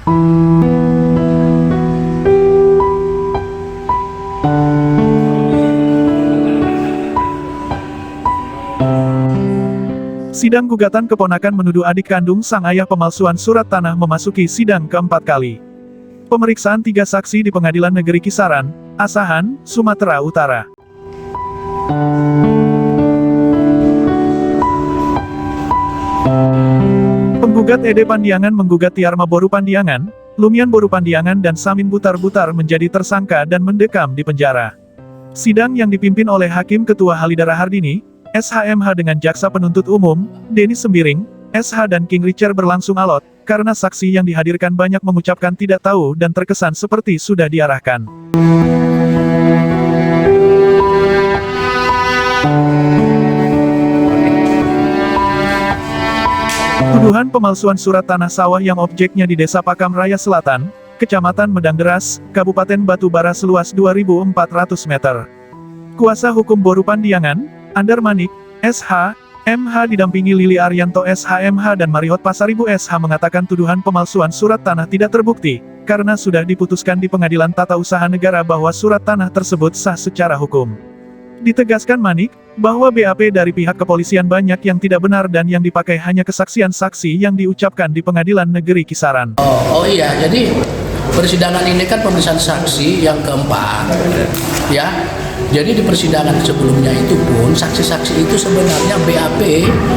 Sidang gugatan keponakan menuduh adik kandung sang ayah pemalsuan surat tanah memasuki sidang keempat kali. Pemeriksaan 3 saksi di Pengadilan Negeri Kisaran, Asahan, Sumatera Utara. Penggugat Ede Pandiangan menggugat Tiarma Boru Pandiangan, Lumian Boru Pandiangan dan Samin Butar-Butar menjadi tersangka dan mendekam di penjara. Sidang yang dipimpin oleh Hakim Ketua Halidara Hardini, SHMH dengan Jaksa Penuntut Umum, Denis Sembiring, SH dan King Richard berlangsung alot, karena saksi yang dihadirkan banyak mengucapkan tidak tahu dan terkesan seperti sudah diarahkan. Tuduhan pemalsuan surat tanah sawah yang objeknya di Desa Pakam Raya Selatan, Kecamatan Medang Deras, Kabupaten Batubara seluas 2.400 meter. Kuasa Hukum Boru Pandiangan, Andar Manik, SH, MH didampingi Lili Arianto SHMH dan Marihot Pasaribu SH mengatakan tuduhan pemalsuan surat tanah tidak terbukti, karena sudah diputuskan di Pengadilan Tata Usaha Negara bahwa surat tanah tersebut sah secara hukum. Ditegaskan Manik, bahwa BAP dari pihak kepolisian banyak yang tidak benar dan yang dipakai hanya kesaksian saksi yang diucapkan di Pengadilan Negeri Kisaran. Oh iya, jadi persidangan ini kan pemeriksaan saksi yang keempat, ya. Jadi di persidangan sebelumnya itu pun saksi-saksi itu sebenarnya BAP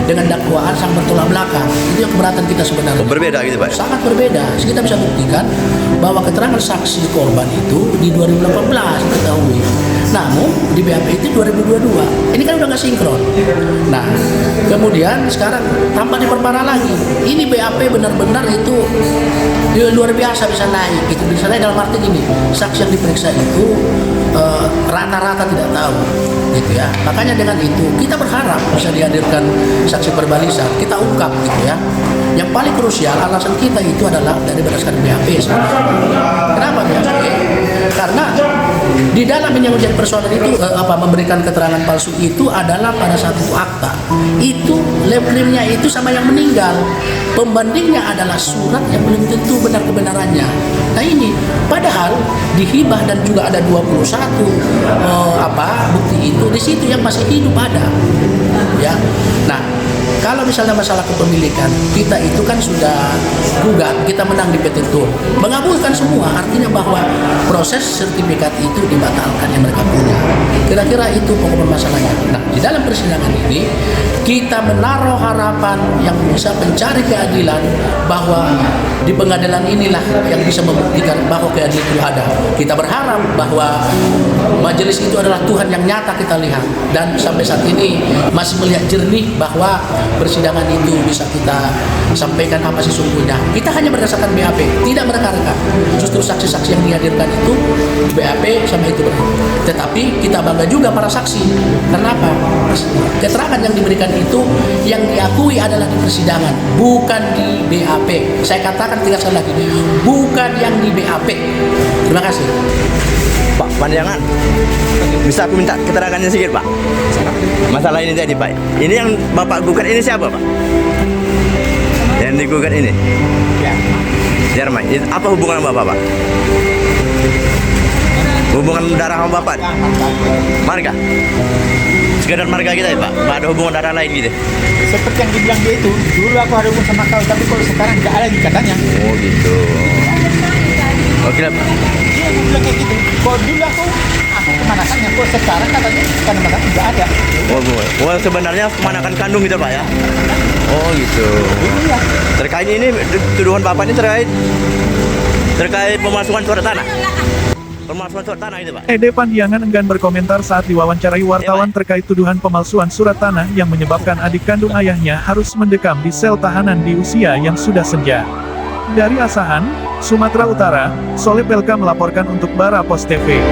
dengan dakwaan sangat bertolak belakang. Itu yang keberatan kita sebenarnya. Berbeda gitu Pak? Sangat berbeda. Kita bisa buktikan bahwa keterangan saksi korban itu di 2018 diketahui. Namun di BAP itu 2022. Ini kan udah nggak sinkron. Nah, kemudian sekarang tampak diperparah lagi. Ini BAP benar-benar itu luar biasa bisa naik. Gitu. Bisa naik dalam arti gini, saksi yang diperiksa itu rata-rata tidak tahu, gitu ya. Makanya dengan itu kita berharap bisa dihadirkan saksi perbalisan, kita ungkap, gitu ya. Yang paling krusial alasan kita itu adalah dari berdasarkan BAP. Kenapa BAP? Karena di dalam yang menjadi persoalan itu memberikan keterangan palsu itu adalah pada satu akta itu klaimnya itu sama yang meninggal, pembandingnya adalah surat yang belum tentu benar kebenarannya. Nah ini padahal dihibah dan juga ada 21 bukti itu di situ yang masih hidup ada, ya. Nah, kalau misalnya masalah kepemilikan, kita itu kan sudah gugat, kita menang di petitum, mengabulkan semua, artinya bahwa proses sertifikat itu dibatalkan yang mereka punya. Kira-kira itu pokok masalahnya. Nah, di dalam persidangan ini, kita menaruh harapan yang bisa mencari keadilan bahwa di pengadilan inilah yang bisa membuktikan bahwa keadilan itu ada. Kita berharap bahwa majelis itu adalah Tuhan yang nyata kita lihat, dan sampai saat ini masih melihat jernih bahwa persidangan itu bisa kita sampaikan apa sesungguhnya. Kita hanya berdasarkan BAP, tidak mereka-reka. Justru saksi-saksi yang dihadirkan itu BAP sama itu. Tetapi kita bangga juga para saksi. Kenapa? Keterangan yang diberikan itu yang diakui adalah di persidangan, bukan di BAP. Saya katakan tidak salah lagi, bukan yang di BAP. Terima kasih. Pak Pandiangan, bisa aku minta keterangannya sedikit Pak? Masalah ini tadi Pak, ini yang Bapak gugat ini siapa Pak? Yang digugat ini? Jarma. Apa hubungan sama Bapak Pak? Hubungan darah sama Bapak? Marga? Sekedar marga kita ya Pak? Pak ada hubungan darah lain gitu? Seperti yang dibilang dia itu, dulu aku ada hubungan sama kau, tapi kalau sekarang nggak ada lagi katanya. Oh gitu. Oke lah Pak. Dia bilang kayak gitu. Kalau dulu aku kemanakan yang kok sekarang katanya kemanakan nggak ada. Oh sebenarnya kemanakan kandung gitu Pak ya? Oh gitu. Iya. Terkait ini tuduhan Bapak ini terkait pemalsuan surat tanah. Pemalsuan surat tanah itu Pak. Ede Pandiangan enggan berkomentar saat diwawancarai wartawan terkait tuduhan pemalsuan surat tanah yang menyebabkan adik kandung ayahnya harus mendekam di sel tahanan di usia yang sudah senja. Dari Asahan, Sumatera Utara, Soleh Pelka melaporkan untuk Bara Pos TV.